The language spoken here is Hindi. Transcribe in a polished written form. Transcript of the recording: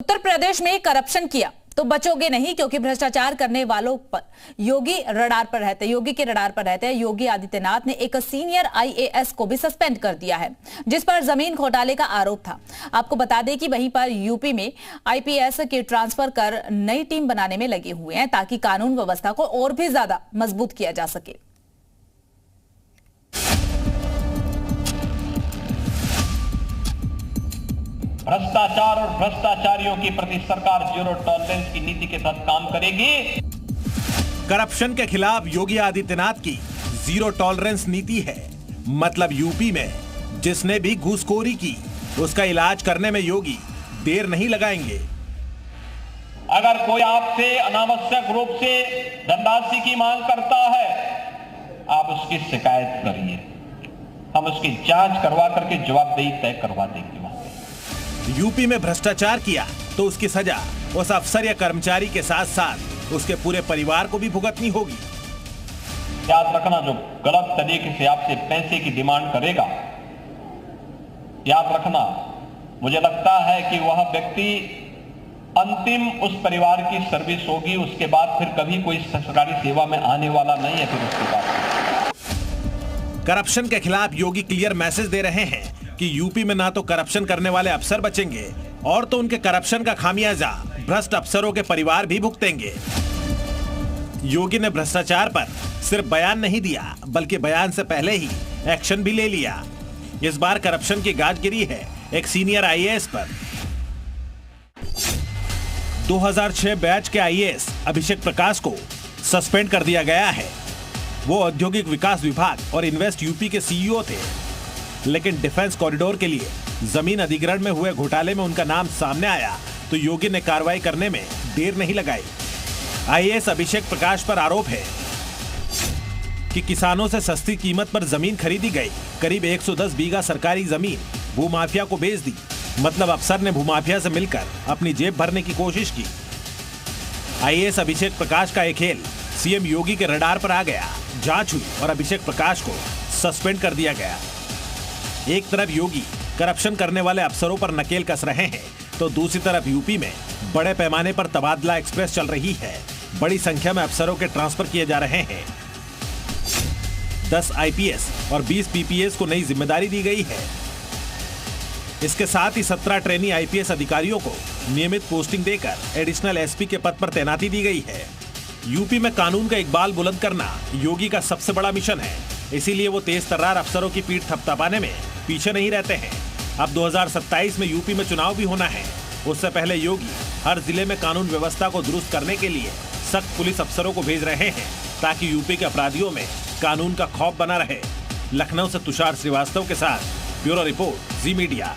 उत्तर प्रदेश में करप्शन किया तो बचोगे नहीं, क्योंकि भ्रष्टाचार करने वालों पर योगी के रडार पर रहते हैं। योगी आदित्यनाथ ने एक सीनियर आईएएस को भी सस्पेंड कर दिया है, जिस पर जमीन घोटाले का आरोप था। आपको बता दें कि वहीं पर यूपी में आईपीएस के ट्रांसफर कर नई टीम बनाने में लगे हुए हैं, ताकि कानून व्यवस्था को और भी ज्यादा मजबूत किया जा सके। भ्रष्टाचार और भ्रष्टाचारियों के प्रति सरकार जीरो टॉलरेंस की नीति के साथ काम करेगी। करप्शन के खिलाफ योगी आदित्यनाथ की जीरो टॉलरेंस नीति है। मतलब यूपी में जिसने भी घूसखोरी की उसका इलाज करने में योगी देर नहीं लगाएंगे। अगर कोई आपसे अनावश्यक रूप से धनराशि की मांग करता है, आप उसकी शिकायत करिए, हम उसकी जांच करवा करके जवाबदेही तय करवा देंगे। यूपी में भ्रष्टाचार किया तो उसकी सजा उस अफसर या कर्मचारी के साथ साथ उसके पूरे परिवार को भी भुगतनी होगी। याद रखना, जो गलत तरीके से आपसे पैसे की डिमांड करेगा, याद रखना, मुझे लगता है कि वह व्यक्ति अंतिम उस परिवार की सर्विस होगी, उसके बाद फिर कभी कोई सरकारी सेवा में आने वाला नहीं है। फिर उसके बाद करप्शन के खिलाफ योगी क्लियर मैसेज दे रहे हैं कि यूपी में ना तो करप्शन करने वाले अफसर बचेंगे और तो उनके करप्शन का खामियाजा भ्रष्ट अफसरों के परिवार भी भुगतेंगे। योगी ने भ्रष्टाचार पर सिर्फ बयान नहीं दिया, बल्कि बयान से पहले ही एक्शन भी ले लिया। इस बार करप्शन की गाज गिरी है एक सीनियर आईएएस पर। 2006 बैच के आईएएस अभिषेक प्रकाश को सस्पेंड कर दिया गया है। वो औद्योगिक विकास विभाग और इन्वेस्ट यूपी के सीईओ थे, लेकिन डिफेंस कॉरिडोर के लिए जमीन अधिग्रहण में हुए घोटाले में उनका नाम सामने आया तो योगी ने कार्रवाई करने में देर नहीं लगाई। आईएएस अभिषेक प्रकाश पर आरोप है कि किसानों से सस्ती कीमत पर जमीन खरीदी गई। करीब 110 बीघा सरकारी जमीन भूमाफिया को बेच दी। मतलब अफसर ने भूमाफिया से मिलकर अपनी जेब भरने की कोशिश की। आईएएस अभिषेक प्रकाश का एक खेल सीएम योगी के रडार पर आ गया। जांच हुई और अभिषेक प्रकाश को सस्पेंड कर दिया गया। एक तरफ योगी करप्शन करने वाले अफसरों पर नकेल कस रहे हैं, तो दूसरी तरफ यूपी में बड़े पैमाने पर तबादला एक्सप्रेस चल रही है। बड़ी संख्या में अफसरों के ट्रांसफर किए जा रहे हैं। 10 आईपीएस और 20 पीपीएस को नई जिम्मेदारी दी गई है। इसके साथ ही 17 ट्रेनी आईपीएस अधिकारियों को नियमित पोस्टिंग देकर एडिशनल एसपी के पद पर तैनाती दी गई है। यूपी में कानून का इकबाल बुलंद करना योगी का सबसे बड़ा मिशन है। इसीलिए वो तेज तर्रार अफसरों की पीठ थपथपाने में पीछे नहीं रहते हैं। अब 2027 में यूपी में चुनाव भी होना है। उससे पहले योगी हर जिले में कानून व्यवस्था को दुरुस्त करने के लिए सख्त पुलिस अफसरों को भेज रहे हैं, ताकि यूपी के अपराधियों में कानून का खौफ बना रहे। लखनऊ से तुषार श्रीवास्तव के साथ ब्यूरो रिपोर्ट, जी मीडिया।